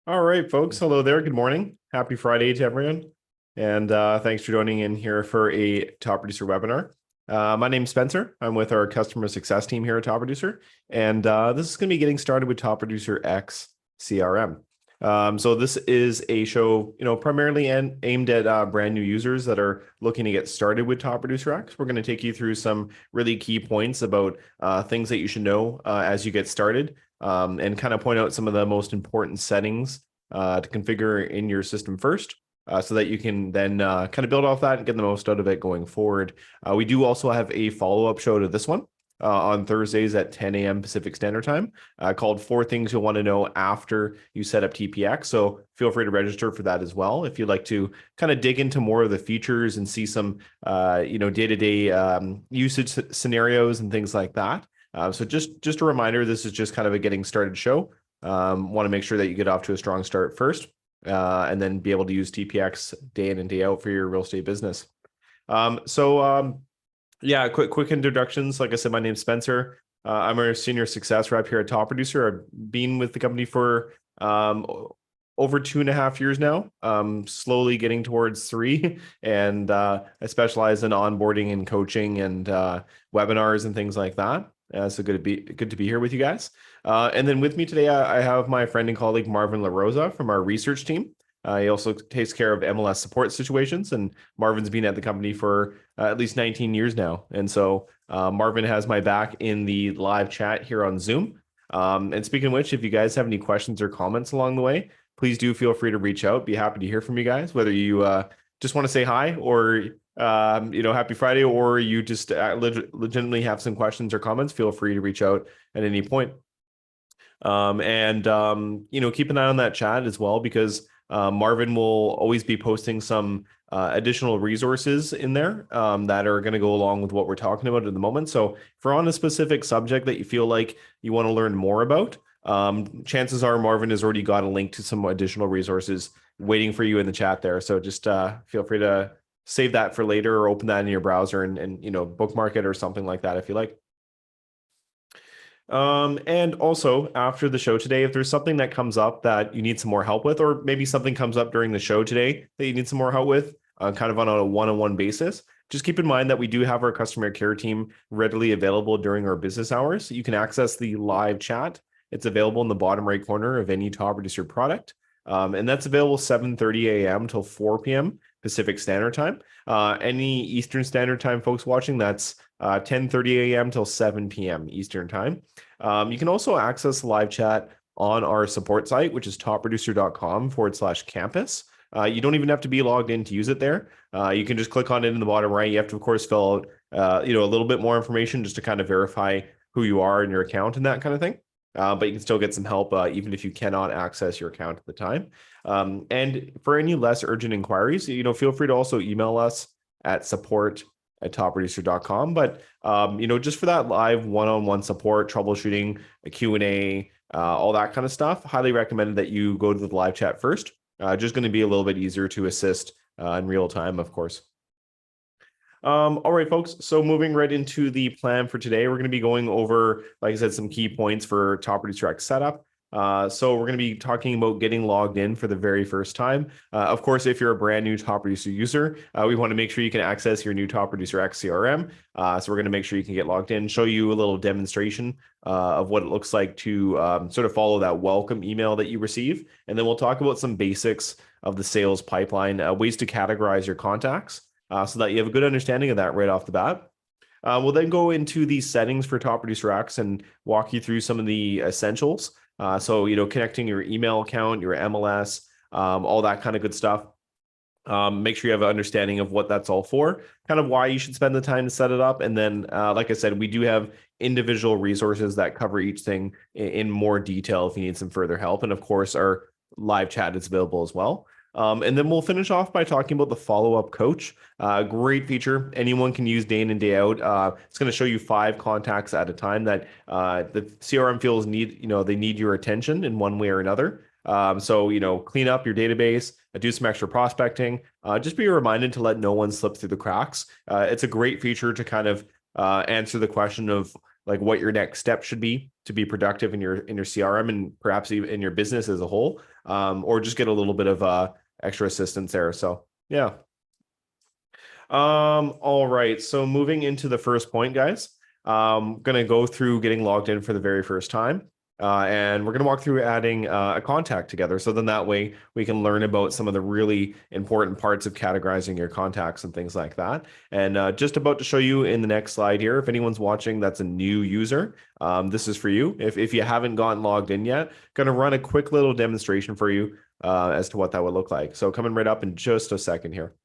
All right, folks. Hello there. Good morning. Happy Friday to everyone. And thanks for joining in here for a Top Producer webinar. My name's Spencer. I'm with our customer success team here at Top Producer. And this is going to be getting started with Top Producer X CRM. So this is a show, primarily aimed at brand new users that are looking to get started with Top Producer X. We're going to take you through some really key points about things that you should know as you get started, and kind of point out some of the most important settings to configure in your system first. So that you can then kind of build off that and get the most out of it going forward. We do also have a follow-up show to this one on Thursdays at 10 a.m. Pacific Standard Time, called 4 Things You'll Want to Know After You Set Up TPX. So feel free to register for that as well if you'd like to kind of dig into more of the features and see some, day-to-day usage scenarios and things like that. So just a reminder, this is just kind of a getting started show. Want to make sure that you get off to a strong start first, and then be able to use TPX day in and day out for your real estate business. Yeah, quick introductions. Like I said, my name's Spencer. I'm a senior success rep here at Top Producer. I've been with the company for over 2.5 years now, slowly getting towards 3. And I specialize in onboarding and coaching and webinars and things like that. So good to be here with you guys. And then with me today, I have my friend and colleague Marvin LaRosa from our research team. He also takes care of MLS support situations, and Marvin's been at the company for at least 19 years now. And so Marvin has my back in the live chat here on Zoom. And speaking of which, if you guys have any questions or comments along the way, please do feel free to reach out. Be happy to hear from you guys, whether you just want to say hi or happy Friday, or you just legitimately have some questions or comments. Feel free to reach out at any point. Keep an eye on that chat as well, because Marvin will always be posting some additional resources in there that are going to go along with what we're talking about at the moment. So if we're on a specific subject that you feel like you want to learn more about, chances are Marvin has already got a link to some additional resources waiting for you in the chat there. So just feel free to save that for later, or open that in your browser and bookmark it or something like that if you like. And also after the show today, if there's something that comes up that you need some more help with, or maybe something comes up during the show today that you need some more help with, kind of on a one-on-one basis, just keep in mind that we do have our customer care team readily available during our business hours. You can access the live chat. It's available in the bottom right corner of any Top Producer product. And that's available 7:30 a.m. till 4 p.m. Pacific Standard Time. Any Eastern Standard Time folks watching, that's 10:30 a.m. till 7 p.m. Eastern Time. You can also access live chat on our support site, which is topproducer.com/campus. You don't even have to be logged in to use it there. You can just click on it in the bottom right. You have to, of course, fill out a little bit more information just to kind of verify who you are in your account and that kind of thing. But you can still get some help even if you cannot access your account at the time. And for any less urgent inquiries, feel free to also email us at support@topproducer.com. But just for that live one-on-one support, troubleshooting, a Q&A, all that kind of stuff, highly recommended that you go to the live chat first. Just going to be a little bit easier to assist in real time, of course. All right, folks. So moving right into the plan for today, we're going to be going over, like I said, some key points for Top Producer X setup. So we're going to be talking about getting logged in for the very first time. Of course, if you're a brand new Top Producer user, we want to make sure you can access your new Top Producer X CRM. So we're going to make sure you can get logged in, show you a little demonstration of what it looks like to sort of follow that welcome email that you receive. And then we'll talk about some basics of the sales pipeline, ways to categorize your contacts, so that you have a good understanding of that right off the bat. We'll then go into the settings for Top Producer X and walk you through some of the essentials. So connecting your email account, your MLS, all that kind of good stuff. Make sure you have an understanding of what that's all for, kind of why you should spend the time to set it up. And then, like I said, we do have individual resources that cover each thing in more detail if you need some further help. And of course, our live chat is available as well. And then we'll finish off by talking about the follow-up coach. Great feature. Anyone can use day in and day out. It's going to show you 5 contacts at a time that the CRM feels they need your attention in one way or another. So clean up your database, do some extra prospecting. Just be reminded to let no one slip through the cracks. It's a great feature to kind of answer the question of like what your next step should be to be productive in your CRM and perhaps even in your business as a whole, or just get a little bit of extra assistance there. So yeah. All right. So moving into the first point, guys, gonna go through getting logged in for the very first time. And we're going to walk through adding a contact together. So then that way we can learn about some of the really important parts of categorizing your contacts and things like that. And just about to show you in the next slide here, if anyone's watching that's a new user, this is for you. If you haven't gotten logged in yet, going to run a quick little demonstration for you as to what that would look like. So coming right up in just a second here.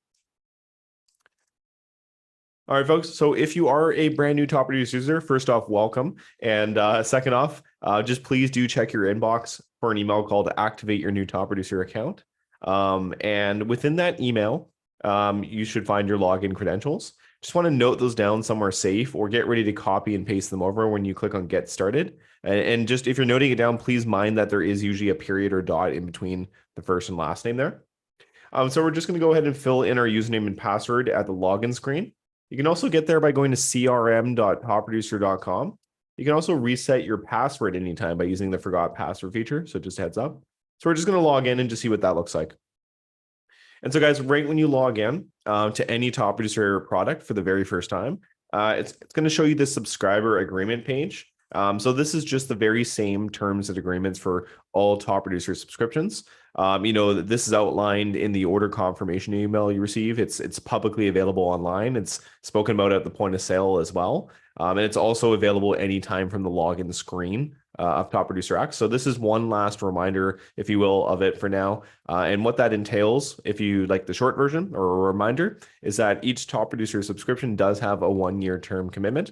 All right, folks. So if you are a brand new Top Producer user, first off, welcome. And second off, just please do check your inbox for an email called Activate Your New Top Producer Account. And within that email, you should find your login credentials. Just want to note those down somewhere safe or get ready to copy and paste them over when you click on Get Started. And just if you're noting it down, please mind that there is usually a period or dot in between the first and last name there. So we're just going to go ahead and fill in our username and password at the login screen. You can also get there by going to crm.topproducer.com. You can also reset your password anytime by using the forgot password feature. So just a heads up. So we're just going to log in and just see what that looks like. And so guys, right when you log in to any Top Producer product for the very first time, it's going to show you the subscriber agreement page. So this is just the very same terms and agreements for all Top Producer subscriptions. This is outlined in the order confirmation email you receive. It's publicly available online. It's spoken about at the point of sale as well. And it's also available anytime from the login screen of Top Producer X. So this is one last reminder, if you will, of it for now. And what that entails, if you like the short version or a reminder, is that each Top Producer subscription does have a 1-year term commitment.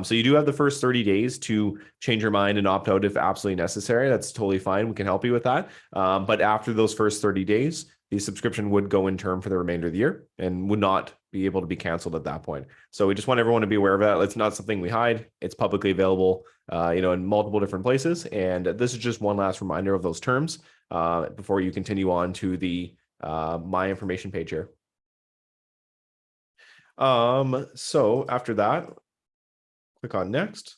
So you do have the first 30 days to change your mind and opt out if absolutely necessary. That's totally fine. We can help you with that. But after those first 30 days, the subscription would go in term for the remainder of the year and would not be able to be canceled at that point. So we just want everyone to be aware of that. It's not something we hide. It's publicly available, in multiple different places. And this is just one last reminder of those terms before you continue on to the My Information page here. So after that, click on next.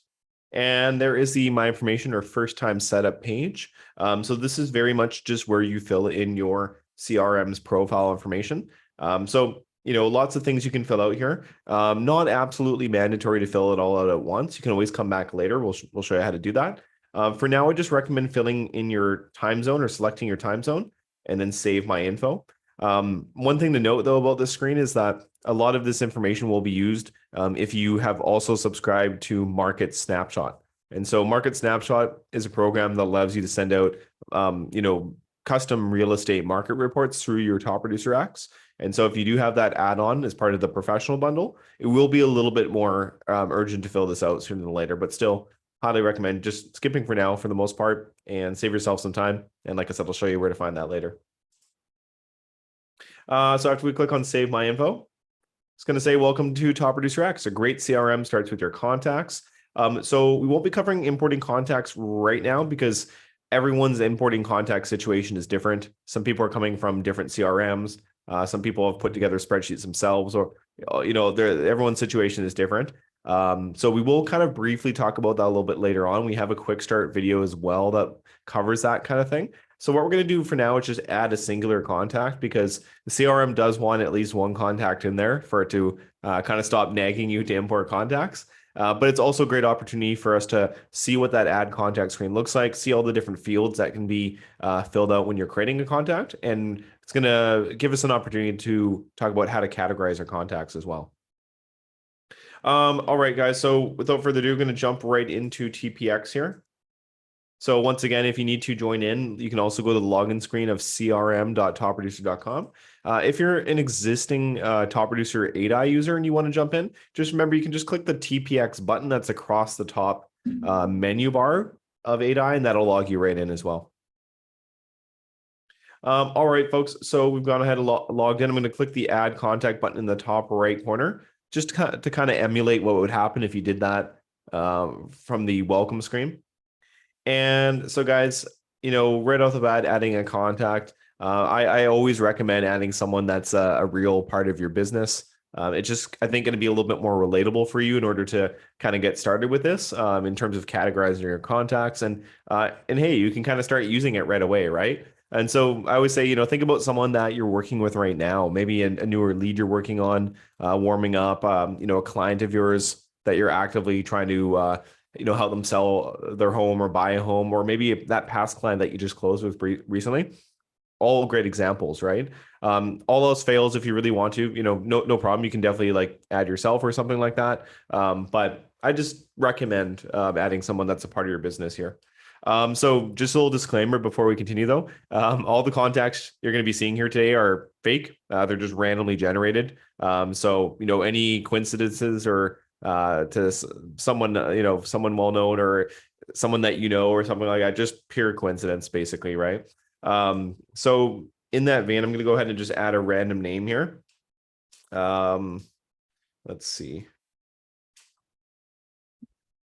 And there is the My Information or first time setup page. So this is very much just where you fill in your CRM's profile information. Lots of things you can fill out here. Not absolutely mandatory to fill it all out at once. You can always come back later. We'll show you how to do that. For now, I just recommend filling in your time zone or selecting your time zone and then save my info. One thing to note though about this screen is that a lot of this information will be used if you have also subscribed to Market Snapshot. And so Market Snapshot is a program that allows you to send out, custom real estate market reports through your Top Producer X. And so if you do have that add-on as part of the professional bundle, it will be a little bit more urgent to fill this out sooner than later, but still highly recommend just skipping for now for the most part and save yourself some time. And like I said, I'll show you where to find that later. So after we click on Save My Info, it's going to say, welcome to Top Producer X. A great CRM starts with your contacts. So we won't be covering importing contacts right now because everyone's importing contact situation is different. Some people are coming from different CRMs. Some people have put together spreadsheets themselves, or, everyone's situation is different. So we will kind of briefly talk about that a little bit later on. We have a quick start video as well that covers that kind of thing. So what we're going to do for now is just add a singular contact because the CRM does want at least one contact in there for it to kind of stop nagging you to import contacts. But it's also a great opportunity for us to see what that add contact screen looks like, see all the different fields that can be filled out when you're creating a contact. And it's going to give us an opportunity to talk about how to categorize our contacts as well. All right, guys. So without further ado, I'm going to jump right into TPX here. So once again, if you need to join in, you can also go to the login screen of crm.topproducer.com. If you're an existing Top Producer 8i user and you want to jump in, just remember you can just click the TPX button that's across the top menu bar of 8i, and that'll log you right in as well. All right, folks. So we've gone ahead and logged in. I'm going to click the Add Contact button in the top right corner, just to kind of emulate what would happen if you did that from the welcome screen. And so guys, right off the bat, adding a contact, I always recommend adding someone that's a real part of your business. It's just, I think, going to be a little bit more relatable for you in order to kind of get started with this in terms of categorizing your contacts. And hey, you can kind of start using it right away, right? And so I would say, think about someone that you're working with right now, maybe a newer lead you're working on, warming up, a client of yours that you're actively trying to, help them sell their home or buy a home, or maybe that past client that you just closed with recently. All great examples, right? All else fails if you really want to, no problem. You can definitely like add yourself or something like that. But I just recommend adding someone that's a part of your business here. So just a little disclaimer before we continue though. All the contacts you're going to be seeing here today are fake. They're just randomly generated. So, any coincidences or someone, someone well known or someone that or something like that, just pure coincidence, basically, right? So in that vein, I'm going to go ahead and just add a random name here. Let's see.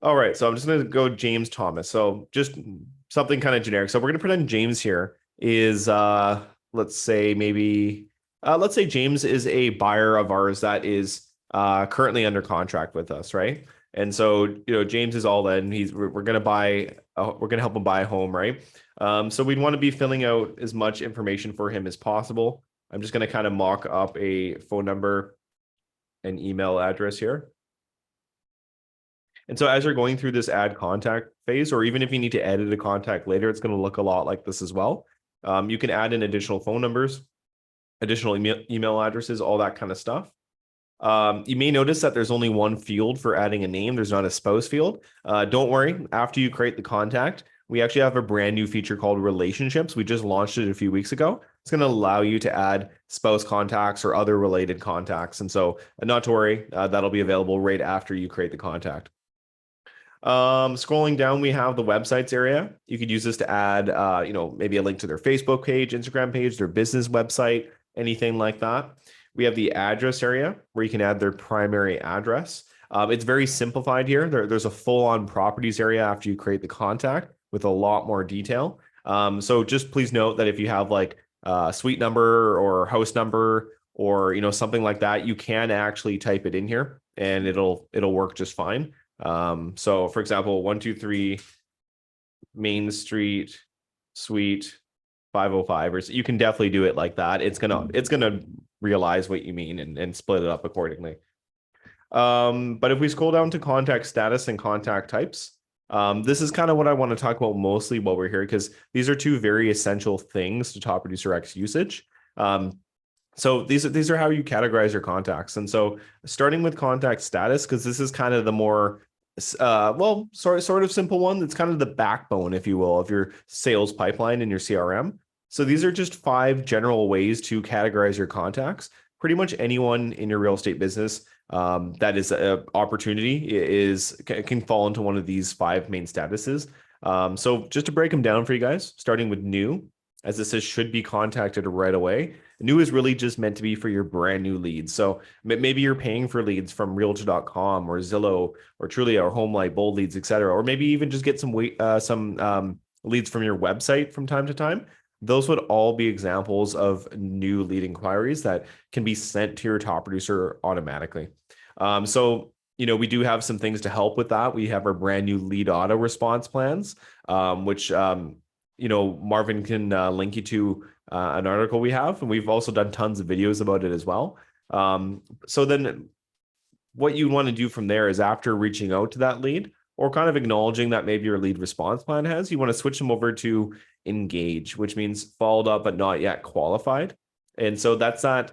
All right, so I'm just going to go James Thomas. So just something kind of generic. So we're going to pretend James here is, let's say James is a buyer of ours that is currently under contract with us, right? And so, James is all in. We're going to help him buy a home, right? So we'd want to be filling out as much information for him as possible. I'm just going to kind of mock up a phone number and email address here. And so as you're going through this add contact phase, or even if you need to edit a contact later, it's going to look a lot like this as well. You can add in additional phone numbers, additional email addresses, all that kind of stuff. You may notice that there's only one field for adding a name. There's not a spouse field. Don't worry. After you create the contact, we actually have a brand new feature called relationships. We just launched it a few weeks ago. It's going to allow you to add spouse contacts or other related contacts. And so not to worry, that'll be available right after you create the contact. Scrolling down, we have the websites area. You could use this to add, maybe a link to their Facebook page, Instagram page, their business website, anything like that. We have the address area where you can add their primary address. It's very simplified here. There's a full-on properties area after you create the contact with a lot more detail. So just please note that if you have like a suite number or house number or something like that, you can actually type it in here and it'll work just fine. So for example, 123 Main Street, Suite 505, or so you can definitely do it like that. It's gonna realize what you mean and split it up accordingly. But if we scroll down to contact status and contact types, this is kind of what I want to talk about mostly while we're here, because these are two very essential things to Top Producer X usage. So these are how you categorize your contacts. And so starting with contact status, because this is kind of the more sort of simple one. It's kind of the backbone, if you will, of your sales pipeline in your CRM. So these are just 5 general ways to categorize your contacts. Pretty much anyone in your real estate business that is an opportunity can fall into one of these 5 main statuses. So just to break them down for you guys, starting with new, as it says, should be contacted right away. New is really just meant to be for your brand new leads. So maybe you're paying for leads from realtor.com or Zillow or Trulia or HomeLight, Bold Leads, etc. Or maybe even just get some leads from your website from time to time. Those would all be examples of new lead inquiries that can be sent to your top producer automatically. So we do have some things to help with that. We have our brand new lead auto response plans, which Marvin can link you to an article we have, and we've also done tons of videos about it as well. So then what you want to do from there is, after reaching out to that lead or kind of acknowledging that maybe your lead response plan you want to switch them over to engage, which means followed up but not yet qualified. And so that's that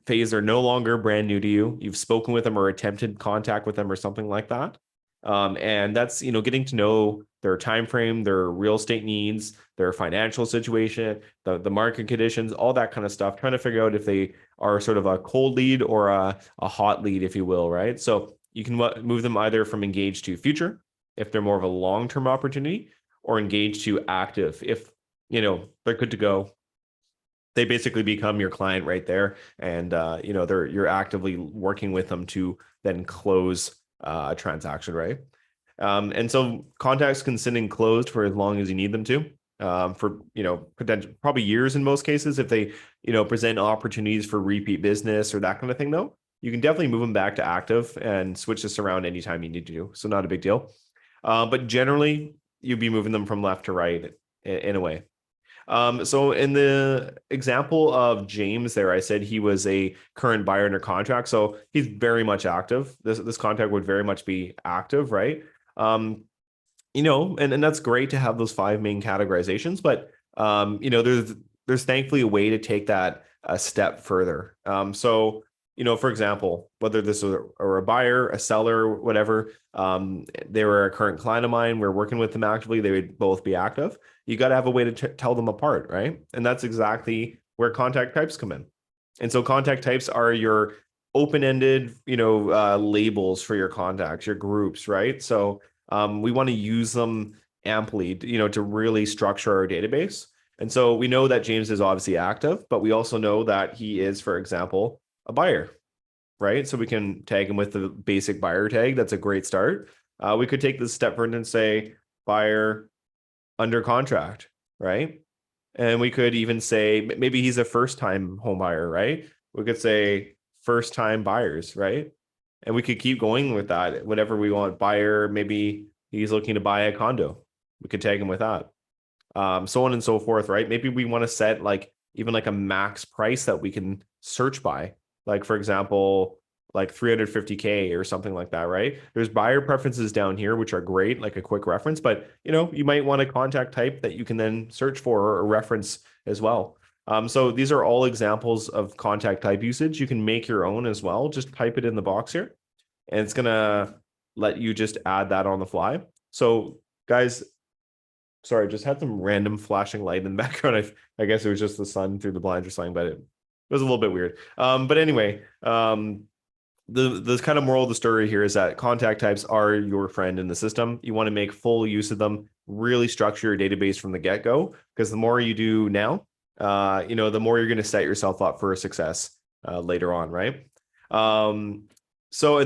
phase. They're no longer brand new to you. You've spoken with them or attempted contact with them or something like that. And that's, getting to know their time frame, their real estate needs, their financial situation, the market conditions, all that kind of stuff, trying to figure out if they are sort of a cold lead or a hot lead, if you will, right? So you can move them either from engaged to future, if they're more of a long-term opportunity, or engaged to active, if, they're good to go. They basically become your client right there. And, you're actively working with them to then close a transaction, right? And so contacts can sit in closed for as long as you need them to. for, potential, probably years in most cases. If they, present opportunities for repeat business or that kind of thing, though, you can definitely move them back to active and switch this around anytime you need to do. So not a big deal. But generally, you'd be moving them from left to right in a way. So in the example of James there, I said he was a current buyer under contract. So he's very much active. This contract would very much be active, right? And that's great to have those 5 main categorizations, but there's thankfully a way to take that a step further. So for example, whether this was or a buyer, a seller, whatever, they were a current client of mine, we're working with them actively, they would both be active. You got to have a way to tell them apart, right? And that's exactly where contact types come in. And so contact types are your open-ended, labels for your contacts, your groups, right? So we want to use them amply, to really structure our database. And so we know that James is obviously active, but we also know that he is, for example, a buyer, right? So we can tag him with the basic buyer tag. That's a great start. We could take this step further and say buyer under contract, right? And we could even say maybe he's a first-time home buyer, right? We could say first-time buyers, right? And we could keep going with that. Whatever we want, buyer, maybe he's looking to buy a condo. We could tag him with that. So on and so forth, right? Maybe we want to set even like a max price that we can search by. Like, for example, like 350K or something like that, right? There's buyer preferences down here, which are great, like a quick reference, but you might want a contact type that you can then search for or reference as well. So these are all examples of contact type usage. You can make your own as well. Just type it in the box here, and it's gonna let you just add that on the fly. So guys, sorry, just had some random flashing light in the background. I guess it was just the sun through the blinds or something, but it was a little bit weird. But anyway, the kind of moral of the story here is that contact types are your friend in the system. You want to make full use of them, really structure your database from the get-go, because the more you do now, the more you're going to set yourself up for success later on, right? And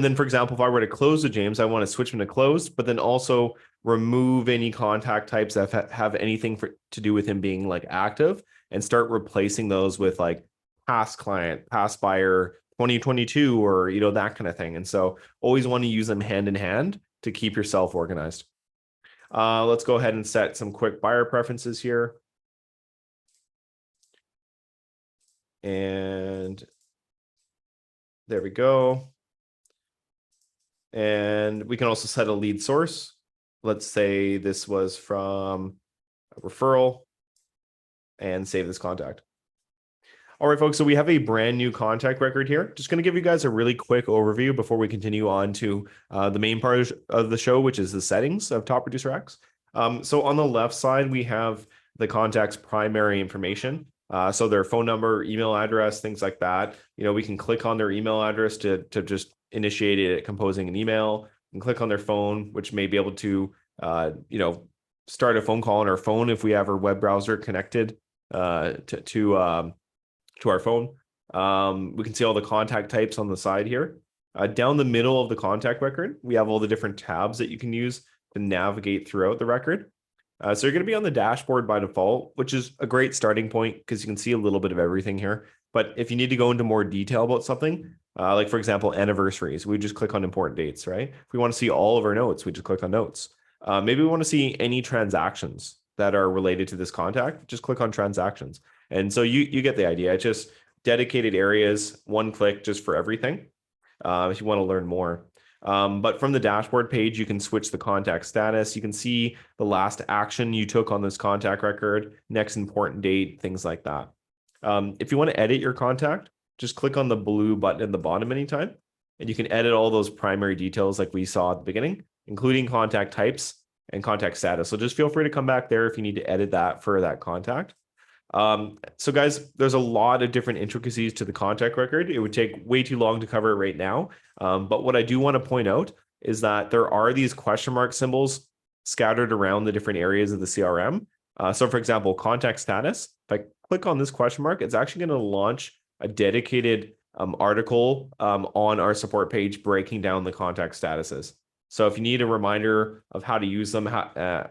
then, for example, if I were to close the James, I want to switch them to closed, but then also remove any contact types that have anything to do with him being like active, and start replacing those with like past client, past buyer, 2022, or that kind of thing. And so always want to use them hand in hand to keep yourself organized. Let's go ahead and set some quick buyer preferences here. And there we go. And we can also set a lead source. Let's say this was from a referral, and save this contact. All right, folks, so we have a brand new contact record here. Just going to give you guys a really quick overview before we continue on to the main part of the show, which is the settings of Top Producer X. So on the left side, we have the contact's primary information. So their phone number, email address, things like that. We can click on their email address to just initiate it, composing an email. And click on their phone, which may be able to, start a phone call on our phone if we have our web browser connected to our phone. We can see all the contact types on the side here. Down the middle of the contact record, we have all the different tabs that you can use to navigate throughout the record. So you're going to be on the dashboard by default, which is a great starting point because you can see a little bit of everything here. But if you need to go into more detail about something, like for example, anniversaries, we just click on important dates, right? If we want to see all of our notes, we just click on notes. Maybe we want to see any transactions that are related to this contact, just click on transactions. And so you get the idea. It's just dedicated areas, one click just for everything, if you want to learn more. But from the dashboard page, you can switch the contact status. You can see the last action you took on this contact record, next important date, things like that. If you want to edit your contact, just click on the blue button at the bottom anytime, and you can edit all those primary details like we saw at the beginning, including contact types and contact status. So just feel free to come back there if you need to edit that for that contact. So guys, there's a lot of different intricacies to the contact record. It would take way too long to cover it right now. But what I do want to point out is that there are these question mark symbols scattered around the different areas of the CRM. So for example, contact status, if I click on this question mark, it's actually going to launch a dedicated article on our support page breaking down the contact statuses. So if you need a reminder of how to use them,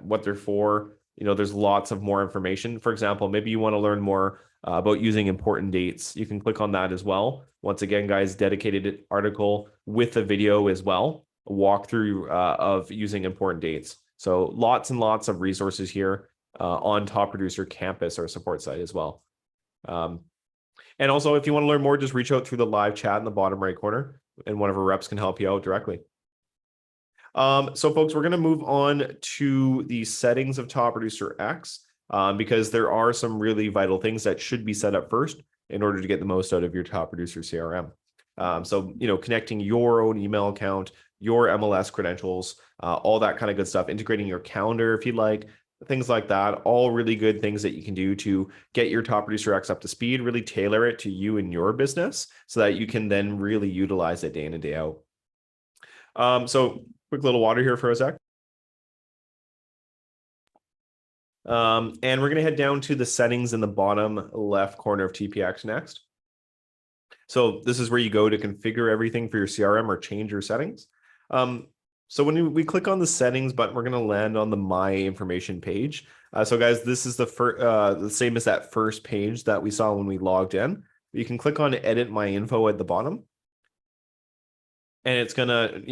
what they're for, there's lots of more information. For example, maybe you want to learn more about using important dates. You can click on that as well. Once again, guys, dedicated article with a video as well, a walkthrough of using important dates. So lots and lots of resources here on Top Producer Campus, our support site as well. And also, if you want to learn more, just reach out through the live chat in the bottom right corner, and one of our reps can help you out directly. So folks, we're going to move on to the settings of Top Producer X because there are some really vital things that should be set up first in order to get the most out of your Top Producer CRM. So, connecting your own email account, your MLS credentials, all that kind of good stuff, integrating your calendar if you'd like, things like that, all really good things that you can do to get your Top Producer X up to speed, really tailor it to you and your business so that you can then really utilize it day in and day out. So quick little water here for a sec. And we're going to head down to the settings in the bottom left corner of TPX next. So this is where you go to configure everything for your CRM or change your settings. So when we click on the settings button, we're going to land on the My Information page. So guys, this is the same as that first page that we saw when we logged in. You can click on Edit My Info at the bottom. And it's going to,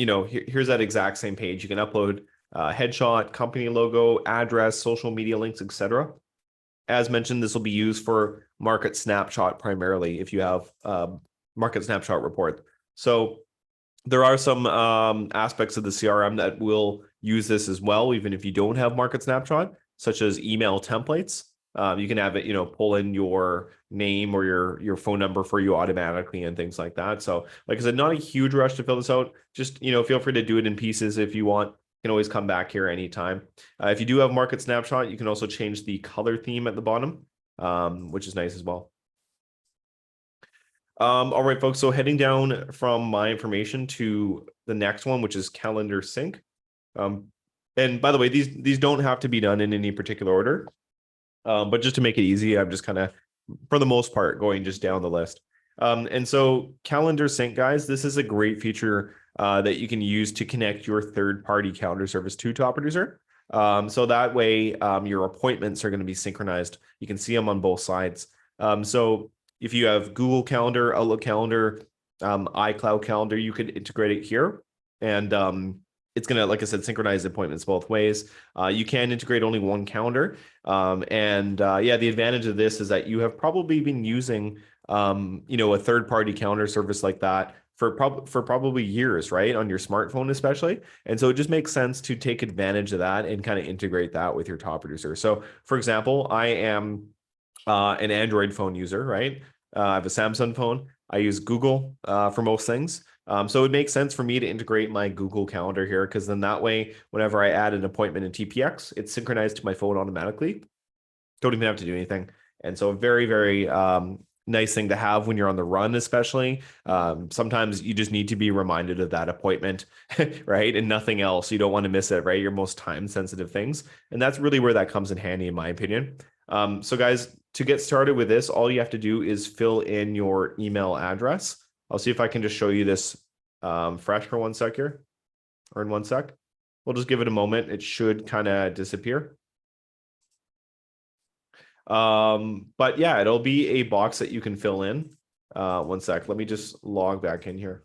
here's that exact same page. You can upload headshot, company logo, address, social media links, etc. As mentioned, this will be used for Market Snapshot primarily if you have Market Snapshot report. So there are some aspects of the CRM that will use this as well, even if you don't have Market Snapshot, such as email templates. You can have it, pull in your name or your phone number for you automatically and things like that. So like I said, not a huge rush to fill this out. Just, feel free to do it in pieces if you want. You can always come back here anytime. If you do have Market Snapshot, you can also change the color theme at the bottom, which is nice as well. All right, folks. So heading down from My Information to the next one, which is Calendar Sync. And by the way, these don't have to be done in any particular order. But just to make it easy, I'm just kind of, for the most part, going just down the list. And so Calendar Sync, guys, this is a great feature that you can use to connect your third-party calendar service to Top Producer. So that way, your appointments are going to be synchronized. You can see them on both sides. So if you have Google Calendar, Outlook Calendar, iCloud Calendar, you could integrate it here. And it's going to, like I said, synchronize appointments both ways. You can integrate only one calendar. The advantage of this is that you have probably been using, a third-party calendar service like that for probably years, right? On your smartphone, especially. And so it just makes sense to take advantage of that and kind of integrate that with your Top Producer. So for example, I am an Android phone user, right? I have a Samsung phone. I use Google for most things. So it makes sense for me to integrate my Google Calendar here because then that way, whenever I add an appointment in TPX, it's synchronized to my phone automatically. Don't even have to do anything. And so a very, very nice thing to have when you're on the run, especially. Sometimes you just need to be reminded of that appointment, right? And nothing else. You don't want to miss it, right? Your most time-sensitive things. And that's really where that comes in handy, in my opinion. So guys, to get started with this, all you have to do is fill in your email address. I'll see if I can just show you this fresh for 1 sec here, or in 1 sec. We'll just give it a moment. It should kind of disappear. But yeah, it'll be a box that you can fill in. 1 sec. Let me just log back in here.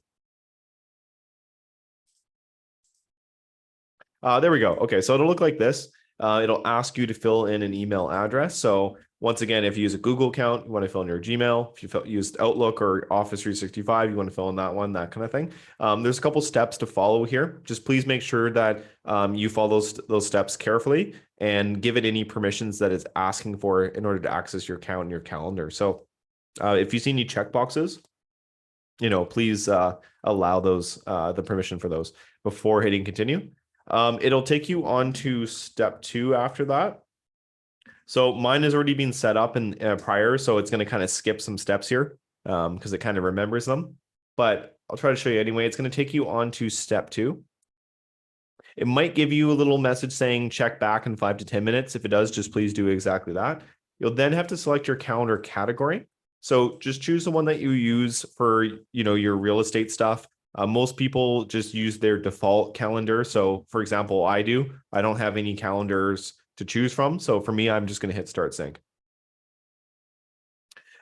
There we go. Okay, so it'll look like this. It'll ask you to fill in an email address. So once again, if you use a Google account, you want to fill in your Gmail. If you used Outlook or Office 365, you want to fill in that one, that kind of thing. There's a couple steps to follow here. Just please make sure that you follow those steps carefully and give it any permissions that it's asking for in order to access your account and your calendar. So if you see any checkboxes, please allow those the permission for those before hitting continue. It'll take you on to step 2 after that. So mine has already been set up in prior, so it's going to kind of skip some steps here because it kind of remembers them. But I'll try to show you anyway. It's going to take you on to step 2. It might give you a little message saying check back in 5 to 10 minutes. If it does, just please do exactly that. You'll then have to select your calendar category. So just choose the one that you use for your real estate stuff. Most people just use their default calendar. So for example, I don't have any calendars to choose from. So for me, I'm just going to hit start sync.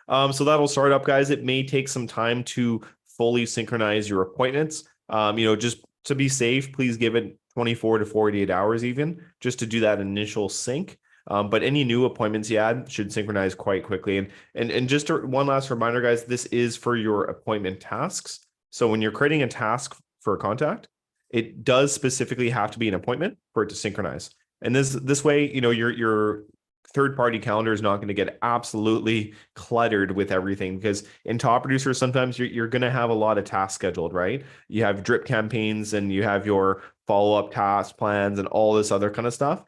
So that'll start up, guys. It may take some time to fully synchronize your appointments. Just to be safe, please give it 24 to 48 hours even, just to do that initial sync. But any new appointments you add should synchronize quite quickly. And just one last reminder, guys, this is for your appointment tasks. So when you're creating a task for a contact, it does specifically have to be an appointment for it to synchronize. And this way, your third-party calendar is not going to get absolutely cluttered with everything, because in Top Producer, sometimes you're going to have a lot of tasks scheduled, right? You have drip campaigns and you have your follow-up task plans and all this other kind of stuff.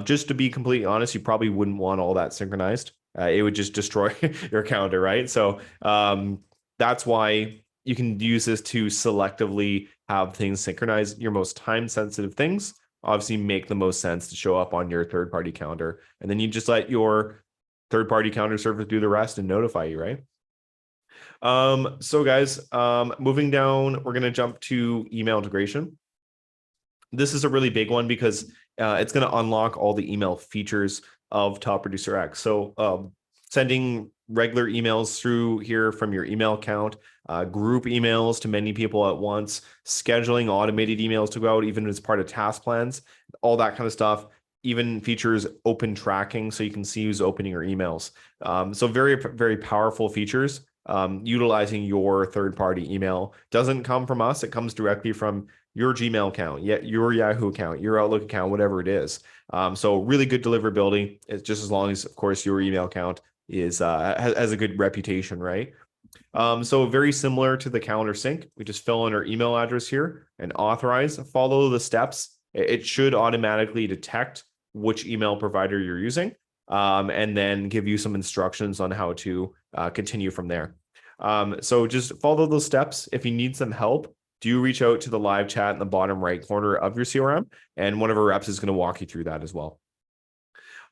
Just to be completely honest, you probably wouldn't want all that synchronized. It would just destroy your calendar, right? So that's why you can use this to selectively have things synchronize. Your most time-sensitive things obviously make the most sense to show up on your third-party calendar. And then you just let your third-party calendar service do the rest and notify you, right? So guys, moving down, we're going to jump to email integration. This is a really big one because it's going to unlock all the email features of Top Producer X. So sending regular emails through here from your email account, group emails to many people at once, scheduling automated emails to go out even as part of task plans, all that kind of stuff. Even features open tracking so you can see who's opening your emails. So very, very powerful features. Utilizing your third-party email doesn't come from us. It comes directly from your Gmail account, your Yahoo account, your Outlook account, whatever it is. So really good deliverability. It's just as long as, of course, your email account has a good reputation, right? So very similar to the calendar sync. We just fill in our email address here and authorize, follow the steps. It should automatically detect which email provider you're using, and then give you some instructions on how to continue from there. So just follow those steps. If you need some help, do reach out to the live chat in the bottom right corner of your CRM, and one of our reps is going to walk you through that as well.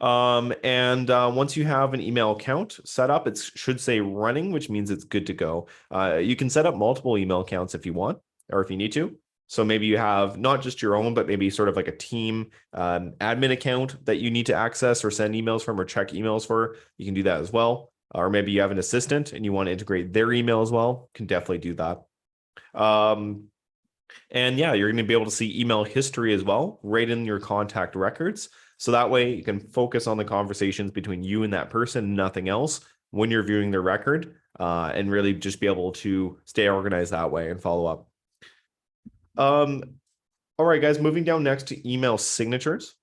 Once you have an email account set up, it should say running, which means it's good to go. You can set up multiple email accounts if you want, or if you need to. So maybe you have not just your own, but maybe sort of like a team admin account that you need to access or send emails from or check emails for. You can do that as well. Or maybe you have an assistant and you want to integrate their email as well. You can definitely do that. And yeah, you're going to be able to see email history as well, right in your contact records. So that way you can focus on the conversations between you and that person, nothing else, when you're viewing their record, and really just be able to stay organized that way and follow up. All right, guys, moving down next to email signatures.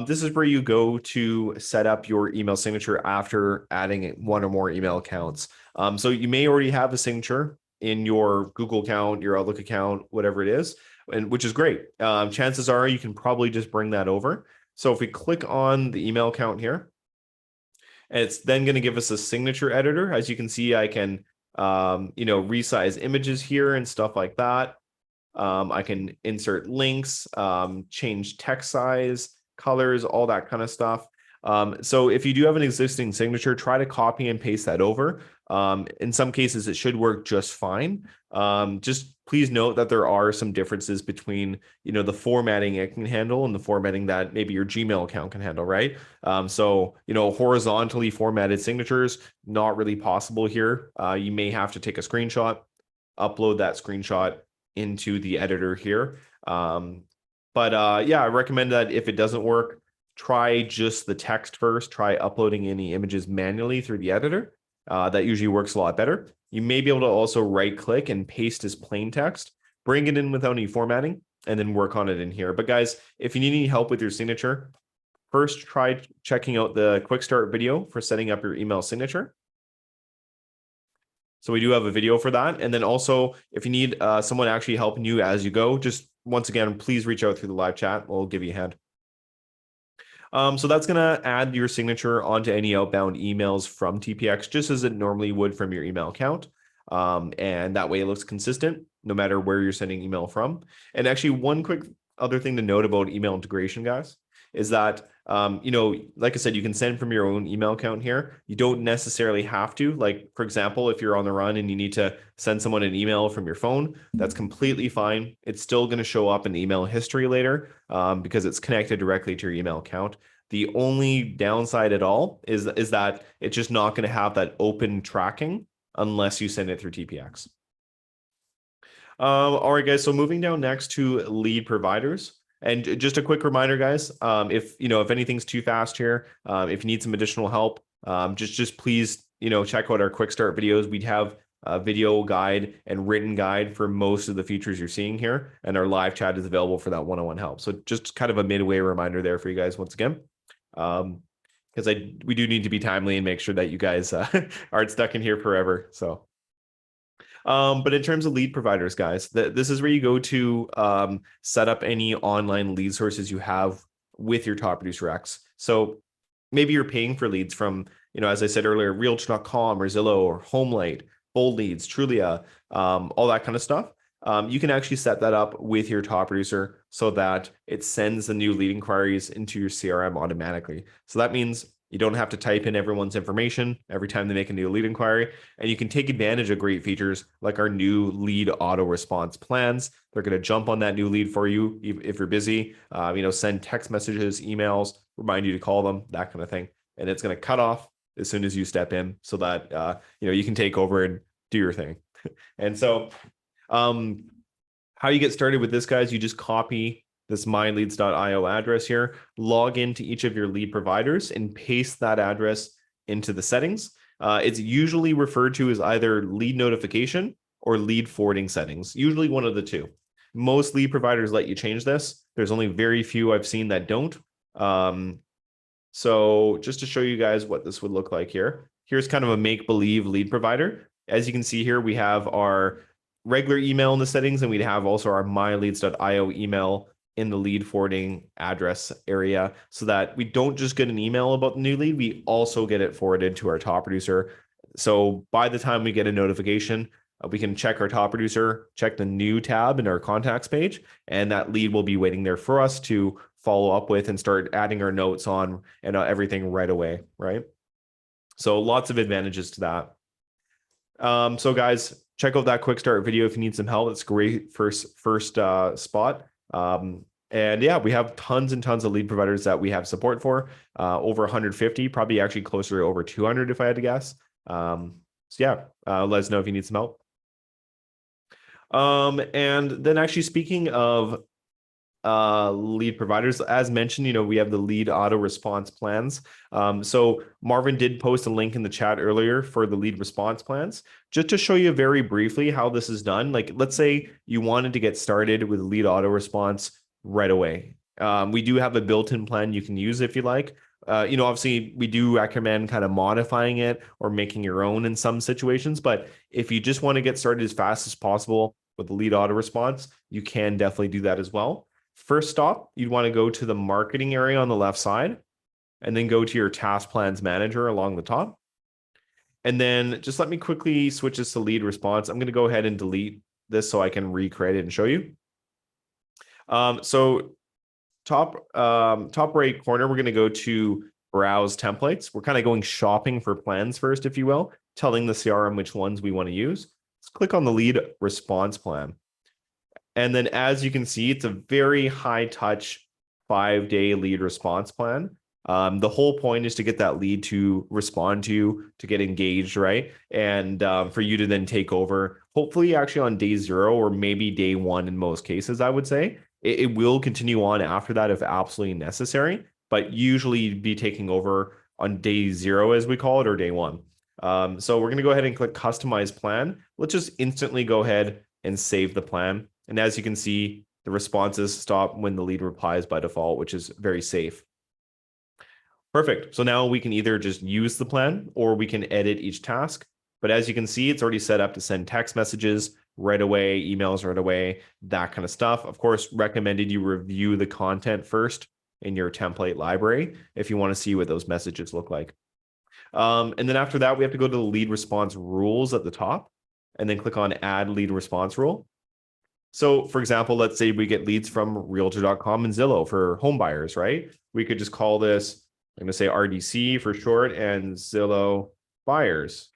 This is where you go to set up your email signature after adding one or more email accounts. So you may already have a signature in your Google account, your Outlook account, whatever it is, and which is great. Chances are you can probably just bring that over. So if we click on the email account here, it's then going to give us a signature editor. As you can see, I can, resize images here and stuff like that. I can insert links, change text size, colors, all that kind of stuff. So if you do have an existing signature, try to copy and paste that over. In some cases, it should work just fine. Just please note that there are some differences between, the formatting it can handle and the formatting that maybe your Gmail account can handle, right? So, horizontally formatted signatures, not really possible here. You may have to take a screenshot, upload that screenshot into the editor here. Yeah, I recommend that if it doesn't work, try just the text first. Try uploading any images manually through the editor. That usually works a lot better. You may be able to also right click and paste as plain text, bring it in without any formatting, and then work on it in here. But guys, if you need any help with your signature, first try checking out the quick start video for setting up your email signature. So we do have a video for that. And then also, if you need someone actually helping you as you go, just once again, please reach out through the live chat. We'll give you a hand. So that's going to add your signature onto any outbound emails from TPX, just as it normally would from your email account. And that way it looks consistent no matter where you're sending email from. And actually, one quick other thing to note about email integration, guys, is that, like I said, you can send from your own email account here. You don't necessarily have to. Like, for example, if you're on the run and you need to send someone an email from your phone, that's completely fine. It's still going to show up in email history later because it's connected directly to your email account. The only downside at all is that it's just not going to have that open tracking unless you send it through TPX. All right, guys. So moving down next to lead providers. And just a quick reminder, guys, if anything's too fast here, if you need some additional help, just please, check out our quick start videos. We'd have a video guide and written guide for most of the features you're seeing here. And our live chat is available for that one-on-one help. So just kind of a midway reminder there for you guys once again. Because we do need to be timely and make sure that you guys aren't stuck in here forever. So. But in terms of lead providers, guys, this is where you go to set up any online lead sources you have with your top Producer X. So maybe you're paying for leads from, as I said earlier, Realtor.com or Zillow or HomeLight, Bold Leads, Trulia, all that kind of stuff. You can actually set that up with your top producer so that it sends the new lead inquiries into your CRM automatically. So that means you don't have to type in everyone's information every time they make a new lead inquiry, and you can take advantage of great features like our new lead auto response plans. They're going to jump on that new lead for you if you're busy, send text messages, emails, remind you to call them, that kind of thing. And it's going to cut off as soon as you step in so that, you can take over and do your thing. And so how you get started with this, guys, you just copy this myleads.io address here, log into each of your lead providers and paste that address into the settings. It's usually referred to as either lead notification or lead forwarding settings, usually one of the two. Most lead providers let you change this. There's only very few I've seen that don't. So just to show you guys what this would look like here, here's kind of a make-believe lead provider. As you can see here, we have our regular email in the settings, and we'd have also our myleads.io email in the lead forwarding address area so that we don't just get an email about the new lead, we also get it forwarded to our top producer. So by the time we get a notification, we can check our top producer, check the new tab in our contacts page, and that lead will be waiting there for us to follow up with and start adding our notes on and everything right away, right? So lots of advantages to that. So guys, check out that quick start video if you need some help. It's great first spot. And yeah, we have tons and tons of lead providers that we have support for, over 150, probably actually closer to over 200 if I had to guess. So yeah, let us know if you need some help. And then actually speaking of lead providers, as mentioned, we have the lead auto response plans. So Marvin did post a link in the chat earlier for the lead response plans, just to show you very briefly how this is done. Like, let's say you wanted to get started with lead auto response right away. We do have a built-in plan you can use if you like. Obviously we do recommend kind of modifying it or making your own in some situations, but if you just want to get started as fast as possible with the lead auto response, you can definitely do that as well. First stop, you'd want to go to the marketing area on the left side and then go to your task plans manager along the top. And then just let me quickly switch this to lead response. I'm going to go ahead and delete this so I can recreate it and show you. So top right corner, we're going to go to browse templates. We're kind of going shopping for plans first, if you will, telling the CRM which ones we want to use. Let's click on the lead response plan. And then as you can see, it's a very high touch 5-day lead response plan. The whole point is to get that lead to respond to you, to get engaged, right? And for you to then take over, hopefully actually on day 0 or maybe day 1 in most cases, I would say. It will continue on after that if absolutely necessary, but usually be taking over on day 0, as we call it, or day 1. So we're going to go ahead and click customize plan. Let's just instantly go ahead and save the plan. And as you can see, the responses stop when the lead replies by default, which is very safe. Perfect. So now we can either just use the plan or we can edit each task. But as you can see, it's already set up to send text messages right away, emails right away, that kind of stuff. Of course, recommended you review the content first in your template library if you want to see what those messages look like. And then after that, we have to go to the lead response rules at the top and then click on add lead response rule. So for example, let's say we get leads from Realtor.com and Zillow for home buyers, right? We could just call this, I'm going to say RDC for short, and Zillow buyers.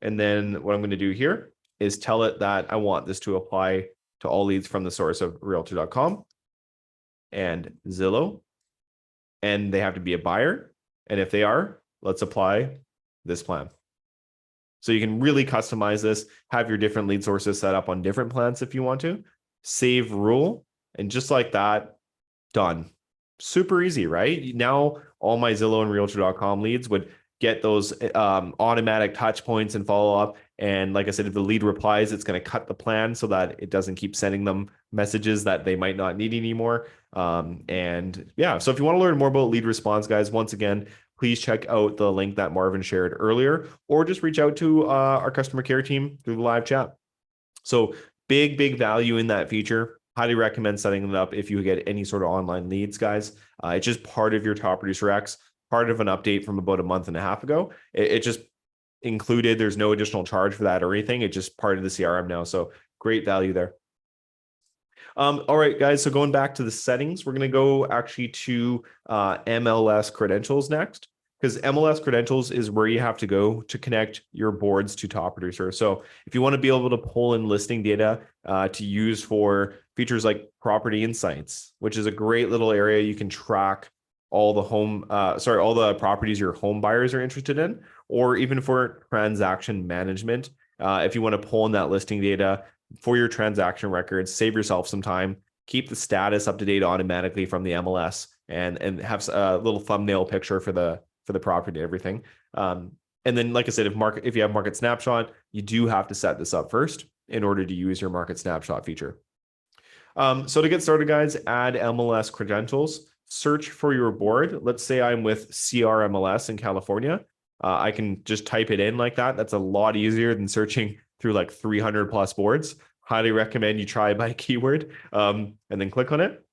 And then what I'm going to do here is tell it that I want this to apply to all leads from the source of Realtor.com and Zillow. and they have to be a buyer. And if they are, let's apply this plan. So you can really customize this, have your different lead sources set up on different plans if you want to, save rule, and just like that, done. Super easy, right? Now all my Zillow and Realtor.com leads would get those automatic touch points and follow up. And like I said, if the lead replies, it's going to cut the plan so that it doesn't keep sending them messages that they might not need anymore. And yeah, so if you want to learn more about lead response, guys, once again, please check out the link that Marvin shared earlier, or just reach out to our customer care team through the live chat. So big value in that feature. Highly recommend setting it up if you get any sort of online leads, guys. It's just part of your Top Producer X, part of an update from about a month and a half ago. It just included, there's no additional charge for that or anything. It's just part of the CRM now. So great value there. All right, guys. So going back to the settings, we're going to go actually to MLS credentials next, because MLS credentials is where you have to go to connect your boards to Top Producer. So if you want to be able to pull in listing data to use for features like property insights, which is a great little area, you can track all the all the properties your home buyers are interested in, or even for transaction management. If you want to pull in that listing data for your transaction records, save yourself some time, keep the status up to date automatically from the MLS, and have a little thumbnail picture for the property and everything. And then, like I said, if you have market snapshot, you do have to set this up first in order to use your market snapshot feature. So to get started, guys, add MLS credentials, search for your board. Let's say I'm with CRMLS in California. I can just type it in like that. That's a lot easier than searching through like 300 plus boards. Highly recommend you try by keyword and then click on it.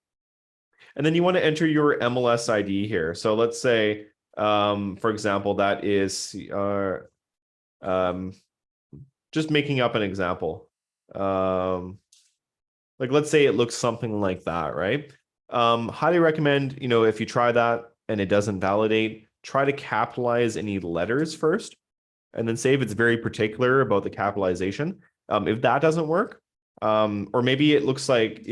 And then you want to enter your MLS ID here. So let's say, for example, that is just making up an example. Like let's say it looks something like that, right? Highly recommend, if you try that and it doesn't validate, try to capitalize any letters first, and then say if it's very particular about the capitalization. If that doesn't work, or maybe it looks like,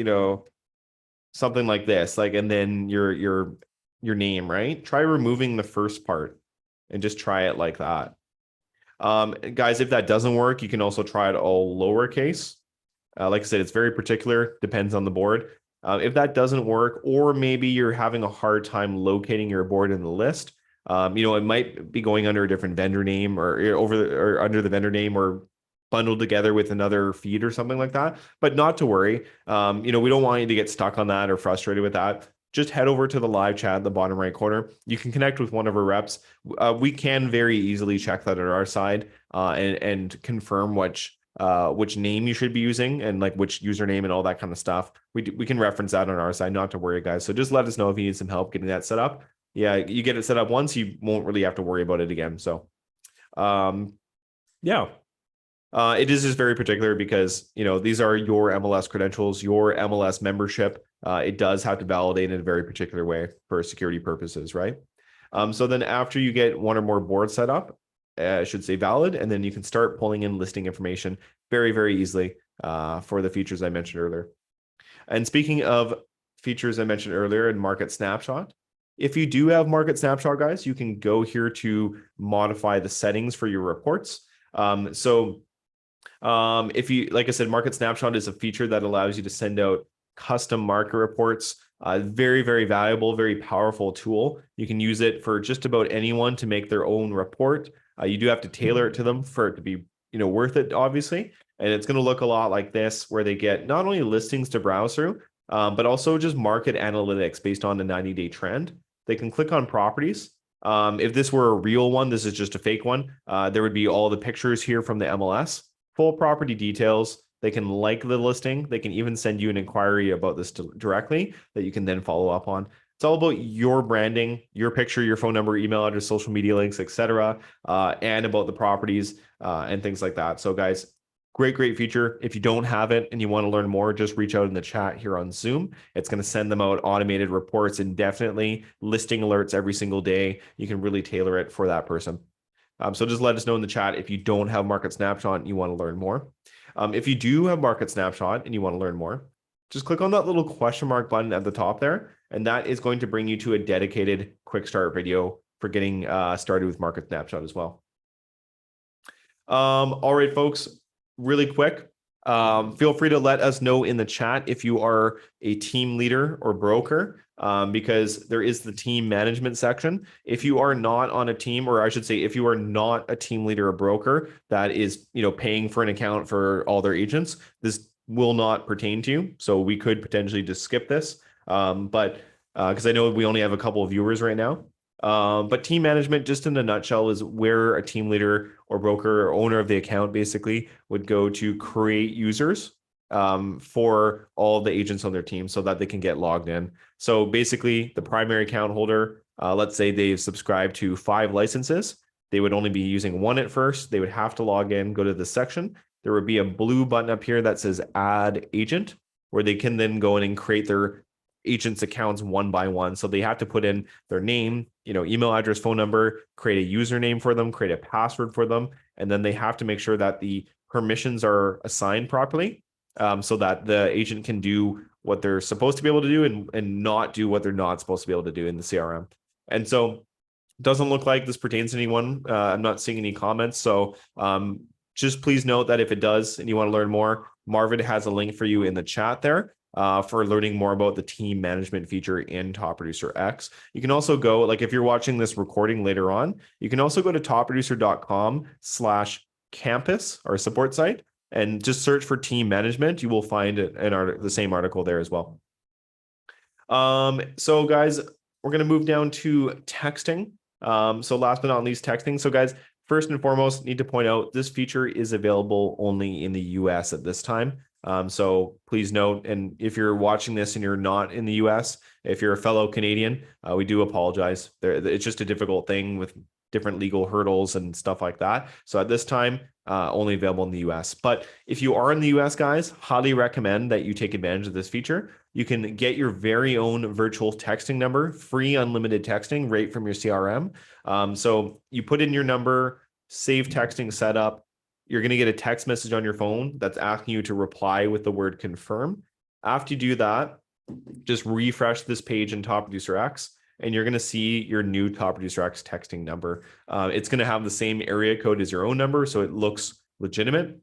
something like this, like, and then your name, right? Try removing the first part and just try it like that. Guys, if that doesn't work, you can also try it all lowercase. Like I said, it's very particular, depends on the board. If that doesn't work, or maybe you're having a hard time locating your board in the list, it might be going under a different vendor name or under the vendor name, or bundled together with another feed or something like that. But not to worry. We don't want you to get stuck on that or frustrated with that. Just head over to the live chat at the bottom right corner. You can connect with one of our reps. We can very easily check that on our side and confirm which name you should be using and like which username and all that kind of stuff. We can reference that on our side, not to worry, guys. So just let us know if you need some help getting that set up. Yeah, you get it set up once, you won't really have to worry about it again. So, yeah. It is just very particular because, these are your MLS credentials, your MLS membership. It does have to validate in a very particular way for security purposes, right? So then after you get one or more boards set up, it should say valid, and then you can start pulling in listing information very easily for the features I mentioned earlier. And speaking of features I mentioned earlier in Market Snapshot, if you do have Market Snapshot, guys, you can go here to modify the settings for your reports. If you, like I said, Market Snapshot is a feature that allows you to send out custom market reports. Very valuable, very powerful tool. You can use it for just about anyone to make their own report. You do have to tailor it to them for it to be, worth it, obviously. And it's going to look a lot like this, where they get not only listings to browse through, but also just market analytics based on the 90-day trend. They can click on properties. If this were a real one, this is just a fake one. There would be all the pictures here from the MLS, full property details. They can like the listing. They can even send you an inquiry about this directly that you can then follow up on. It's all about your branding, your picture, your phone number, email address, social media links, etc., and about the properties and things like that. So, guys, great feature. If you don't have it and you want to learn more, just reach out in the chat here on Zoom. It's going to send them out automated reports indefinitely, listing alerts every single day. You can really tailor it for that person. So just let us know in the chat if you don't have Market Snapshot and you want to learn more. If you do have Market Snapshot and you want to learn more, just click on that little question mark button at the top there, and that is going to bring you to a dedicated quick start video for getting started with Market Snapshot as well. All right, folks, really quick. Feel free to let us know in the chat if you are a team leader or broker, because there is the team management section. If you are not on a team, or I should say, if you are not a team leader or broker that is, paying for an account for all their agents, this will not pertain to you. So we could potentially just skip this. But because I know we only have a couple of viewers right now. But team management, just in a nutshell, is where a team leader or broker or owner of the account basically would go to create users for all the agents on their team so that they can get logged in. So basically, the primary account holder, let's say they've subscribed to 5 licenses. They would only be using 1 at first. They would have to log in, go to this section. There would be a blue button up here that says Add Agent, where they can then go in and create their agents' accounts one by one. So they have to put in their name, email address, phone number, create a username for them, create a password for them, and then they have to make sure that the permissions are assigned properly, so that the agent can do what they're supposed to be able to do and not do what they're not supposed to be able to do in the CRM. And so doesn't look like this pertains to anyone. I'm not seeing any comments. So just please note that if it does and you want to learn more, Marvin has a link for you in the chat there for learning more about the team management feature in Top Producer X. You can also go, like if you're watching this recording later on, you can also go to topproducer.com/campus, our support site, and just search for team management. You will find the same article there as well. So guys, we're going to move down to texting. So last but not least, texting. So guys, first and foremost, need to point out this feature is available only in the US at this time. So please note, and if you're watching this and you're not in the US, if you're a fellow Canadian, we do apologize. It's just a difficult thing with different legal hurdles and stuff like that. So at this time, only available in the US. But if you are in the US, guys, highly recommend that you take advantage of this feature. You can get your very own virtual texting number, free unlimited texting right from your CRM. So you put in your number, save texting setup. You're going to get a text message on your phone that's asking you to reply with the word confirm. After you do that, just refresh this page in Top Producer X, and you're going to see your new Top Producer X texting number. It's going to have the same area code as your own number, so it looks legitimate.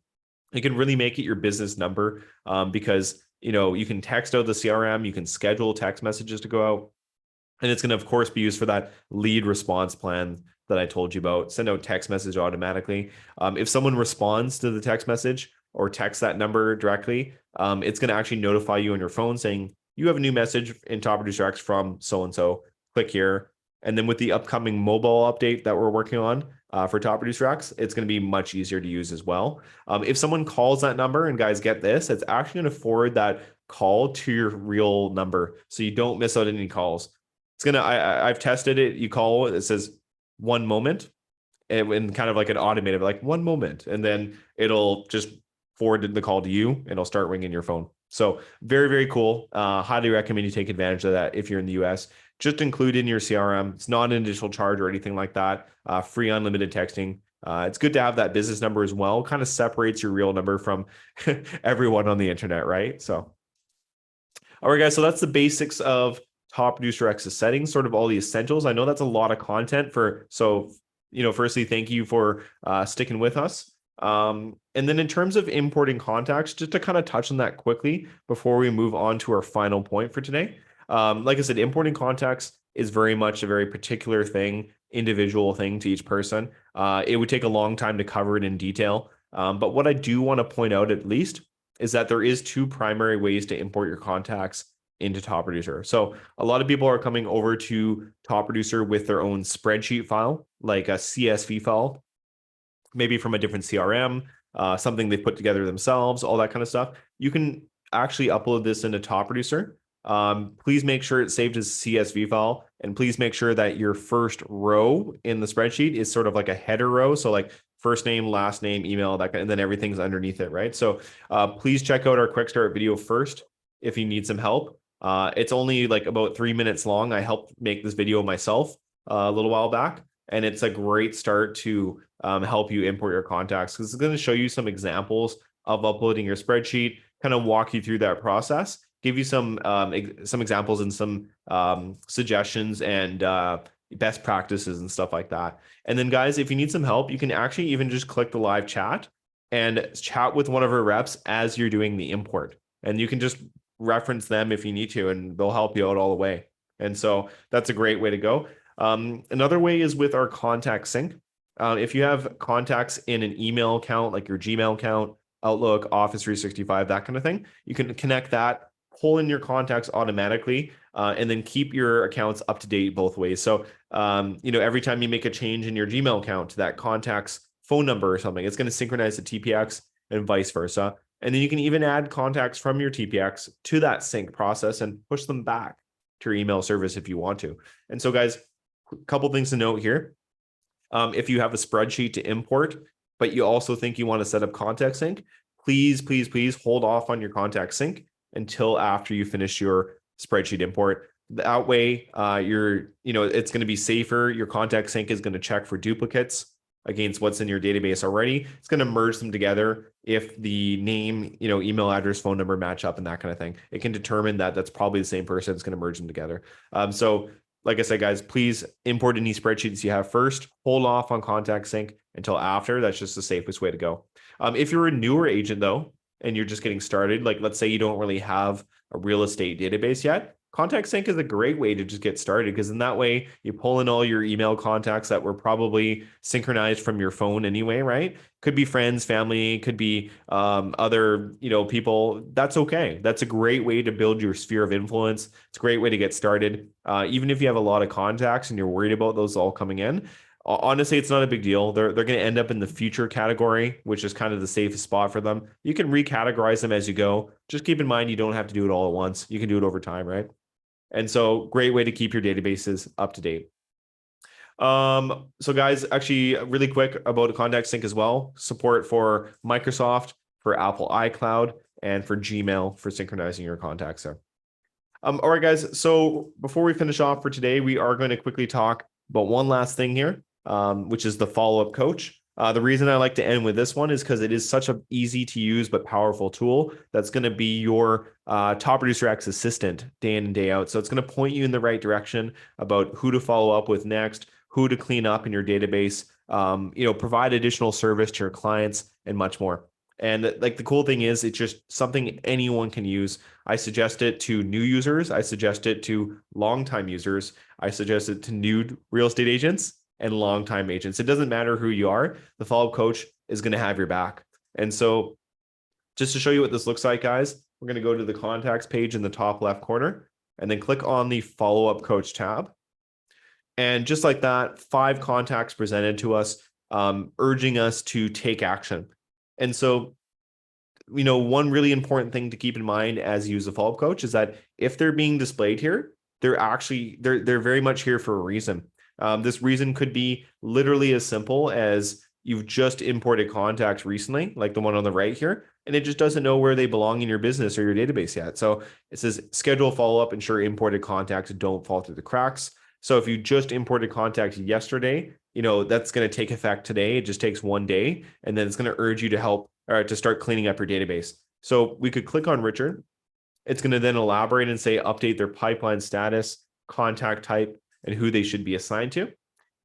You can really make it your business number because you can text out the CRM, you can schedule text messages to go out, and it's going to, of course, be used for that lead response plan that I told you about. Send out text message automatically. If someone responds to the text message or texts that number directly, it's going to actually notify you on your phone saying you have a new message in Top Producer X from so-and-so. Click here. And then with the upcoming mobile update that we're working on for Top Producer X, it's going to be much easier to use as well. If someone calls that number, and guys, get this, it's actually going to forward that call to your real number, so you don't miss out any calls. It's gonna. I've tested it. You call it says 1 moment, and kind of like an automated, like 1 moment, and then it'll just forward the call to you, and it'll start ringing your phone. So very, very cool. Highly recommend you take advantage of that if you're in the US. Just include in your CRM. It's not an additional charge or anything like that. Free unlimited texting. It's good to have that business number as well. Kind of separates your real number from everyone on the internet, right? So, all right, guys. So that's the basics of Top Producer X's settings, sort of all the essentials. I know that's a lot of content firstly, thank you for sticking with us. And then in terms of importing contacts, just to kind of touch on that quickly before we move on to our final point for today. Like I said, importing contacts is very much a very particular thing, individual thing to each person. It would take a long time to cover it in detail. But what I do want to point out at least is that there is 2 primary ways to import your contacts into Top Producer. So a lot of people are coming over to Top Producer with their own spreadsheet file, like a CSV file, maybe from a different CRM, something they put together themselves, all that kind of stuff. You can actually upload this into Top Producer. Please make sure it's saved as a CSV file, and please make sure that your first row in the spreadsheet is sort of like a header row. So like first name, last name, email, that kind, and then everything's underneath it, right? So please check out our quick start video first if you need some help. It's only like about 3 minutes long. I helped make this video myself a little while back, and it's a great start to help you import your contacts, because it's going to show you some examples of uploading your spreadsheet, kind of walk you through that process, give you some examples and some suggestions and best practices and stuff like that. And then guys, if you need some help, you can actually even just click the live chat and chat with one of our reps as you're doing the import. And you can just reference them if you need to, and they'll help you out all the way. And so that's a great way to go. Another way is with our contact sync. If you have contacts in an email account, like your Gmail account, Outlook, Office 365, that kind of thing, you can connect that, pull in your contacts automatically, and then keep your accounts up to date both ways. So, every time you make a change in your Gmail account to that contact's phone number or something, it's going to synchronize the TPX and vice versa. And then you can even add contacts from your TPX to that sync process and push them back to your email service if you want to. And so, guys, a couple things to note here. If you have a spreadsheet to import, but you also think you want to set up contact sync, please hold off on your contact sync until after you finish your spreadsheet import. That way, it's going to be safer. Your contact sync is going to check for duplicates against what's in your database already. It's going to merge them together if the name, email address, phone number match up and that kind of thing. It can determine that that's probably the same person. It's going to merge them together. So like I said, guys, please import any spreadsheets you have first. Hold off on contact sync until after. That's just the safest way to go. If you're a newer agent, though, and you're just getting started, like let's say you don't really have a real estate database yet, contact sync is a great way to just get started, because in that way, you pull in all your email contacts that were probably synchronized from your phone anyway, right? Could be friends, family, could be other, people. That's okay. That's a great way to build your sphere of influence. It's a great way to get started. Even if you have a lot of contacts and you're worried about those all coming in, honestly, it's not a big deal. They're going to end up in the future category, which is kind of the safest spot for them. You can recategorize them as you go. Just keep in mind, you don't have to do it all at once. You can do it over time, right? And so great way to keep your databases up to date. So guys, actually really quick about contact sync as well. Support for Microsoft, for Apple iCloud, and for Gmail for synchronizing your contacts there. All right, guys. So before we finish off for today, we are going to quickly talk about one last thing here, which is the follow-up coach. The reason I like to end with this one is because it is such an easy to use but powerful tool that's going to be your top Producer X assistant day in and day out. So it's going to point you in the right direction about who to follow up with next, who to clean up in your database, provide additional service to your clients, and much more. And like the cool thing is, it's just something anyone can use. I suggest it to new users. I suggest it to longtime users. I suggest it to new real estate agents and longtime agents. It doesn't matter who you are. The follow-up coach is going to have your back. And so just to show you what this looks like, guys, we're going to go to the contacts page in the top left corner and then click on the follow-up coach tab. And just like that, 5 contacts presented to us, urging us to take action. And so, one really important thing to keep in mind as you use a follow-up coach is that if they're being displayed here, they're very much here for a reason. This reason could be literally as simple as you've just imported contacts recently, like the one on the right here, and it just doesn't know where they belong in your business or your database yet. So it says schedule follow-up, ensure imported contacts don't fall through the cracks. So if you just imported contacts yesterday, that's going to take effect today. It just takes one day, and then it's going to urge you to help or to start cleaning up your database. So we could click on Richard. It's going to then elaborate and say update their pipeline status, contact type, and who they should be assigned to.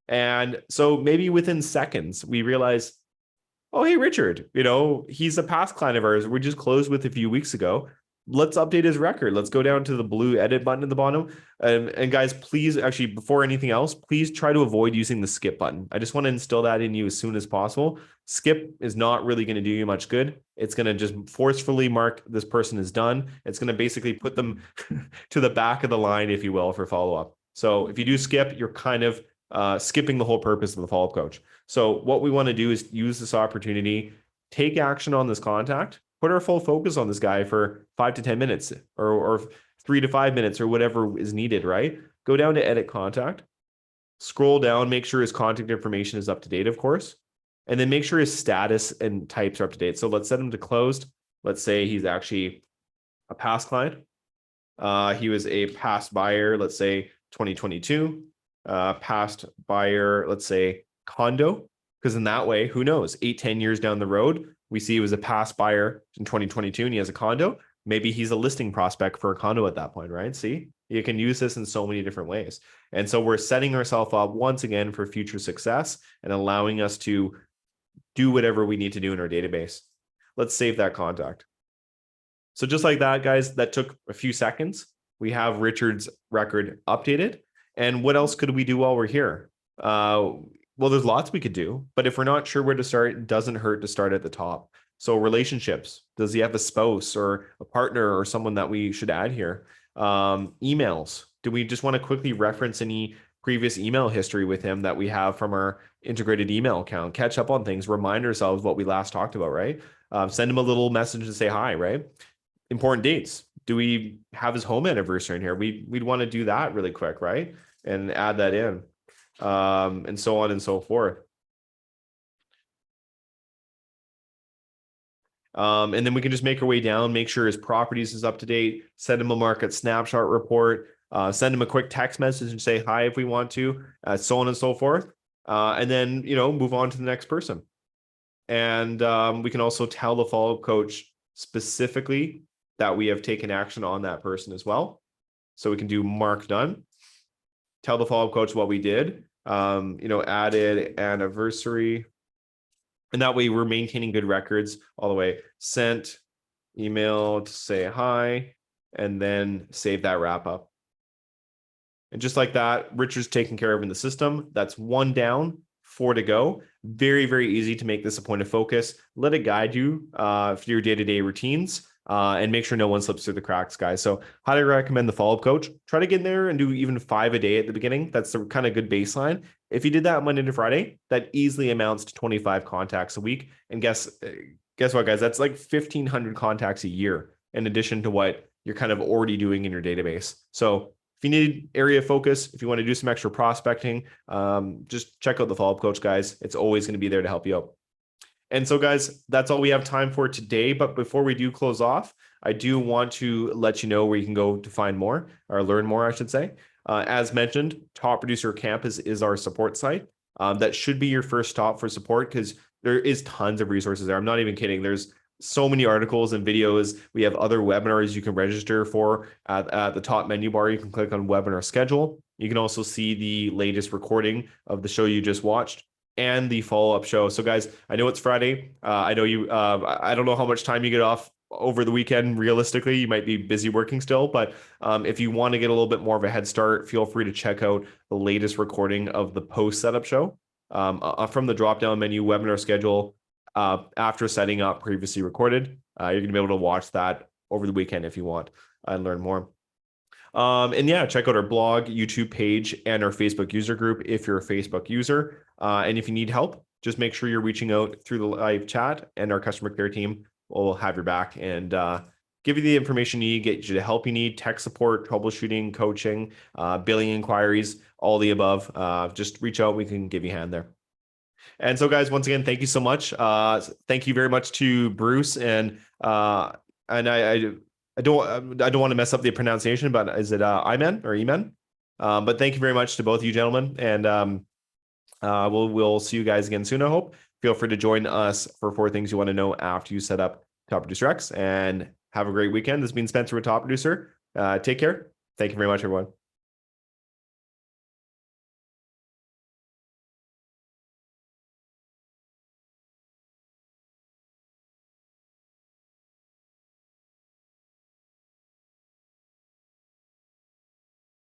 And so maybe within seconds, we realize, oh, hey, Richard, he's a past client of ours. We just closed with a few weeks ago. Let's update his record. Let's go down to the blue edit button at the bottom. And guys, please, actually, before anything else, please try to avoid using the skip button. I just want to instill that in you as soon as possible. Skip is not really going to do you much good. It's going to just forcefully mark this person is done. It's going to basically put them to the back of the line, if you will, for follow-up. So if you do skip, you're kind of skipping the whole purpose of the follow-up coach. So what we want to do is use this opportunity, take action on this contact, put our full focus on this guy for 5 to 10 minutes or 3 to 5 minutes or whatever is needed, right? Go down to edit contact, scroll down, make sure his contact information is up to date, of course, and then make sure his status and types are up to date. So let's set him to closed. Let's say he's actually a past client. He was a past buyer, let's say 2022, past buyer, let's say condo, because in that way, who knows, 8-10 years down the road, We see he was a past buyer in 2022 and he has a condo. Maybe he's a listing prospect for a condo at that point, right? See, you can use this in so many different ways. And so we're setting ourselves up once again for future success and allowing us to do whatever we need to do in our database. Let's save that contact. So just like that, guys, that took a few seconds. We have Richard's record updated. And what else could we do while we're here? Well, there's lots we could do, but if we're not sure where to start, it doesn't hurt to start at the top. So relationships, does he have a spouse or a partner or someone that we should add here? Emails, do we just want to quickly reference any previous email history with him that we have from our integrated email account, catch up on things, remind ourselves what we last talked about, right? Send him a little message to say hi, right? Important dates. Do we have his home anniversary in here? We'd want to do that really quick, right? And add that in, and so on and so forth. And then we can just make our way down, make sure his properties is up to date, send him a market snapshot report, send him a quick text message and say hi if we want to, so on and so forth. And then, move on to the next person. And we can also tell the follow-up coach specifically that we have taken action on that person as well. So we can do mark done, tell the follow-up coach what we did, added anniversary. And that way we're maintaining good records all the way. Sent email to say hi, and then save that wrap up. And just like that, Richard's taken care of in the system. That's 1 down, 4 to go. Very, very easy to make this a point of focus. Let it guide you for your day-to-day routines. And make sure no one slips through the cracks, guys. So highly recommend the follow-up coach. Try to get in there and do even 5 a day at the beginning. That's the kind of good baseline. If you did that Monday to Friday, that easily amounts to 25 contacts a week. And guess what, guys? That's like 1,500 contacts a year in addition to what you're kind of already doing in your database. So if you need area of focus, if you want to do some extra prospecting, just check out the follow-up coach, guys. It's always going to be there to help you out. And so, guys, that's all we have time for today. But before we do close off, I do want to let you know where you can go to find more, or learn more, I should say. As mentioned, Top Producer Campus is our support site. That should be your first stop for support because there is tons of resources there. I'm not even kidding. There's so many articles and videos. We have other webinars you can register for at the top menu bar. You can click on webinar schedule. You can also see the latest recording of the show you just watched and the follow-up show. So guys, I know it's Friday. I know you, I don't know how much time you get off over the weekend. Realistically, you might be busy working still, but if you want to get a little bit more of a head start, feel free to check out the latest recording of the post setup show from the drop-down menu webinar schedule. After setting up previously recorded, you're going to be able to watch that over the weekend if you want and learn more. And yeah, check out our blog, YouTube page, and our Facebook user group if you're a Facebook user. And if you need help, just make sure you're reaching out through the live chat, and our customer care team will have your back and give you the information you need, get you the help you need, tech support, troubleshooting, coaching, billing inquiries, all the above. Just reach out. We can give you a hand there. And so, guys, once again, thank you so much. Thank you very much to Bruce, and I don't want to mess up the pronunciation, but is it Iman or Eman? But thank you very much to both of you gentlemen, and we'll see you guys again soon, I hope. Feel free to join us for 4 things you want to know after you set up Top Producer X, and have a great weekend. This has been Spencer with Top Producer. Take care. Thank you very much, everyone.